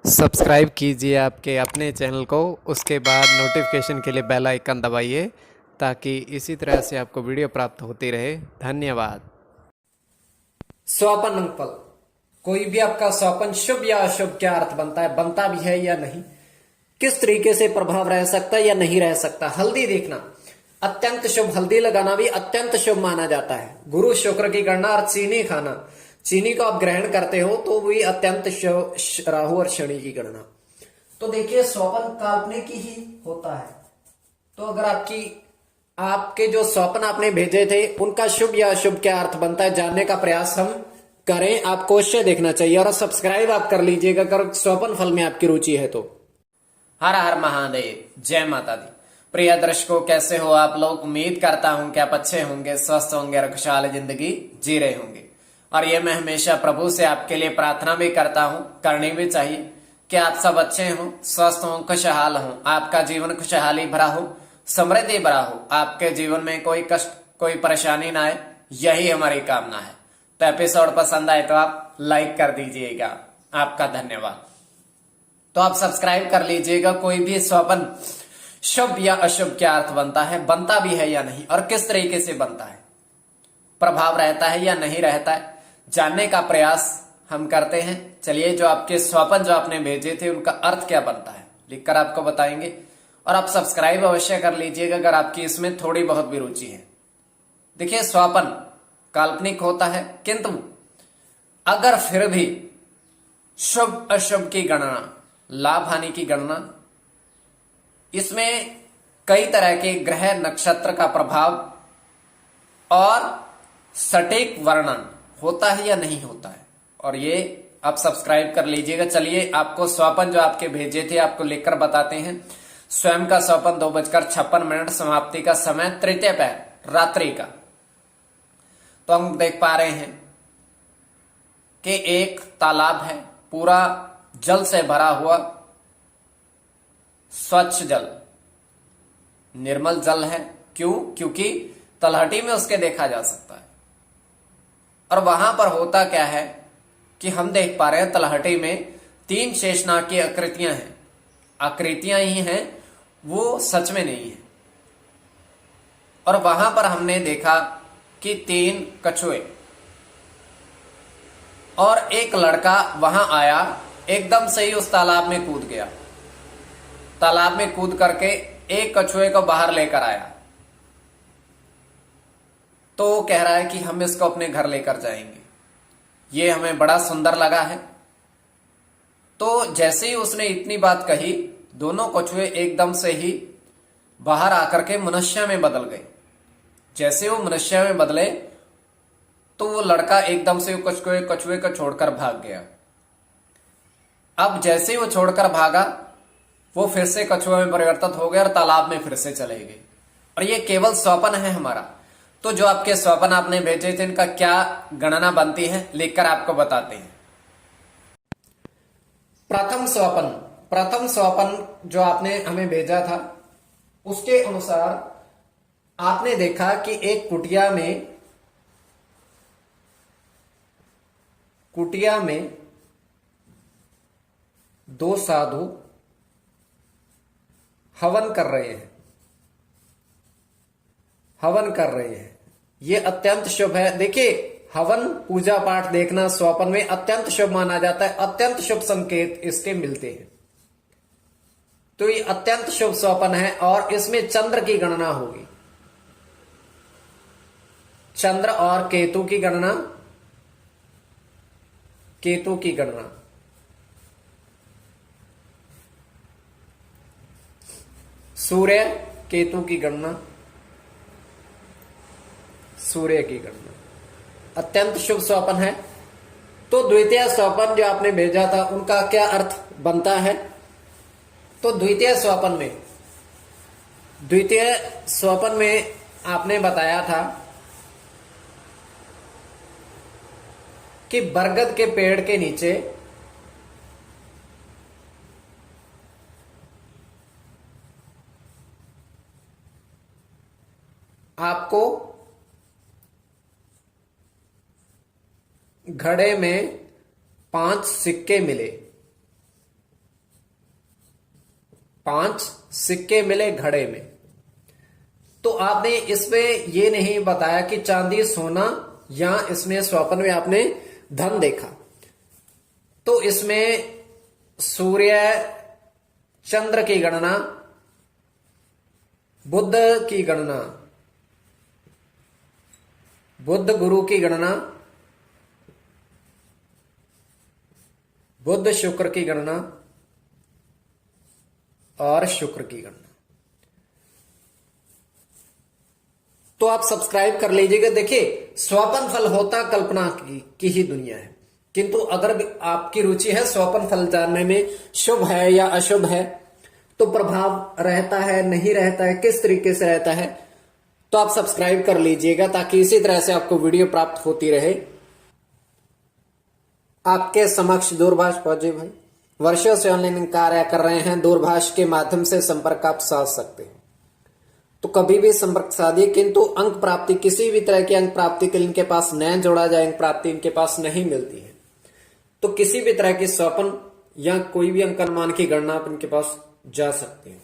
Subscribe कीजिए आपके अपने चैनल को, उसके बाद नोटिफिकेशन के लिए बेल आइकन दबाइए ताकि इसी तरह से आपको वीडियो प्राप्त होती रहे। धन्यवाद। स्वपन फल, कोई भी आपका स्वपन शुभ या अशुभ क्या अर्थ बनता है, बनता भी है या नहीं, किस तरीके से प्रभाव रह सकता है या नहीं रह सकता। हल्दी देखना अत्यंत शुभ, हल्दी लगाना भी अत्यंत शुभ माना जाता है। गुरु शुक्र की गणना और चीनी खाना, चीनी को आप ग्रहण करते हो तो भी अत्यंत शुभ। राहु और शनि की गणना, तो देखिए स्वपन काल्पनिक ही होता है। तो अगर आपके जो स्वप्न आपने भेजे थे उनका शुभ या अशुभ क्या अर्थ बनता है जानने का प्रयास हम करें। आपको अवश्य देखना चाहिए और सब्सक्राइब आप कर लीजिएगा अगर स्वपन फल में आपकी रुचि है तो। हर हर महादेव, जय माता दी। प्रिय दर्शकों, कैसे हो आप लोग? उम्मीद करता हूं कि आप अच्छे होंगे, स्वस्थ होंगे और खुशहाल जिंदगी जी रहे होंगे। और ये मैं हमेशा प्रभु से आपके लिए प्रार्थना भी करता हूं, करनी भी चाहिए कि आप सब अच्छे हों, स्वस्थ हों, खुशहाल हों, आपका जीवन खुशहाली भरा हो, समृद्धि भरा हो, आपके जीवन में कोई कष्ट कोई परेशानी ना आए, यही हमारी कामना है। तो एपिसोड पसंद आए तो आप लाइक कर दीजिएगा, आपका धन्यवाद। तो आप सब्सक्राइब कर लीजिएगा। कोई भी स्वपन शुभ या अशुभ क्या अर्थ बनता है, बनता भी है या नहीं, और किस तरीके से बनता है, प्रभाव रहता है या नहीं रहता है, जानने का प्रयास हम करते हैं। चलिए, जो आपके स्वपन जो आपने भेजे थे उनका अर्थ क्या बनता है लिखकर आपको बताएंगे। और आप सब्सक्राइब अवश्य कर लीजिएगा अगर आपकी इसमें थोड़ी बहुत भी रुचि है। देखिए, स्वपन काल्पनिक होता है, किंतु अगर फिर भी शुभ अशुभ की गणना, लाभ हानि की गणना, इसमें कई तरह के ग्रह नक्षत्र का प्रभाव और सटीक वर्णन होता है या नहीं होता है, और ये आप सब्सक्राइब कर लीजिएगा। चलिए, आपको स्वपन जो आपके भेजे थे आपको लिखकर बताते हैं। स्वयं का स्वपन 2:56, समाप्ति का समय तृतीय पहर रात्रि का। तो हम देख पा रहे हैं कि एक तालाब है, पूरा जल से भरा हुआ, स्वच्छ जल, निर्मल जल है। क्यों? क्योंकि तलहटी में उसके देखा जा सकता है। और वहां पर होता क्या है कि हम देख पा रहे हैं तलहटी में 3 शेषनाग की आकृतियां हैं। आकृतियां ही हैं, वो सच में नहीं है। और वहां पर हमने देखा कि 3 कछुए और एक लड़का वहां आया, एकदम से ही उस तालाब में कूद गया। तालाब में कूद करके एक कछुए को बाहर लेकर आया। तो वो कह रहा है कि हम इसको अपने घर लेकर जाएंगे। ये हमें बड़ा सुंदर लगा है। तो जैसे ही उसने इतनी बात कही, दोनों कछुए एकदम से ही बाहर आकर के मनुष्य में बदल गए। जैसे वो मनुष्य में बदले तो वो लड़का एकदम से कछुए को छोड़कर भाग गया। अब जैसे ही वो छोड़कर भागा, वो फिर से कछुए में परिवर्तित हो गए और तालाब में फिर से चले गए। और ये केवल स्वप्न है हमारा। तो जो आपके स्वप्न आपने भेजे थे इनका क्या गणना बनती है लिखकर आपको बताते हैं। प्रथम स्वप्न जो आपने हमें भेजा था उसके अनुसार आपने देखा कि एक कुटिया में 2 साधु हवन कर रहे हैं। ये अत्यंत शुभ है। देखिए, हवन पूजा पाठ देखना स्वप्न में अत्यंत शुभ माना जाता है। अत्यंत शुभ संकेत इसके मिलते हैं। तो ये अत्यंत शुभ स्वप्न है और इसमें चंद्र की गणना होगी। चंद्र और केतु की गणना, सूर्य केतु की गणना, अत्यंत शुभ स्वप्न है। तो द्वितीय स्वप्न जो आपने भेजा था उनका क्या अर्थ बनता है। तो द्वितीय स्वप्न में आपने बताया था कि बरगद के पेड़ के नीचे आपको घड़े में 5 सिक्के मिले। 5 सिक्के मिले घड़े में। तो आपने इसमें ये नहीं बताया कि चांदी सोना, या इसमें स्वप्न में आपने धन देखा। तो इसमें सूर्य चंद्र की गणना, बुध की गणना, बुध गुरु की गणना, बुध शुक्र की गणना और शुक्र की गणना। तो आप सब्सक्राइब कर लीजिएगा। देखिए, स्वपन फल होता कल्पना की ही दुनिया है, किंतु अगर भी आपकी रुचि है स्वपन फल जानने में, शुभ है या अशुभ है, तो प्रभाव रहता है नहीं रहता है, किस तरीके से रहता है, तो आप सब्सक्राइब कर लीजिएगा ताकि इसी तरह से आपको वीडियो प्राप्त होती रहे। आपके समक्ष दूरभाष फौजी भाई वर्षों से ऑनलाइन कार्य कर रहे हैं। दूरभाष के माध्यम से संपर्क आप साध सकते हैं, तो कभी भी संपर्क साधिए। किंतु अंक प्राप्ति, किसी भी तरह की अंक प्राप्ति के लिए इनके पास न जोड़ा जाए, अंक प्राप्ति इनके पास नहीं मिलती है। तो किसी भी तरह की स्वप्न या कोई भी अंक अनुमान की गणना आप इनके पास जा सकते हैं।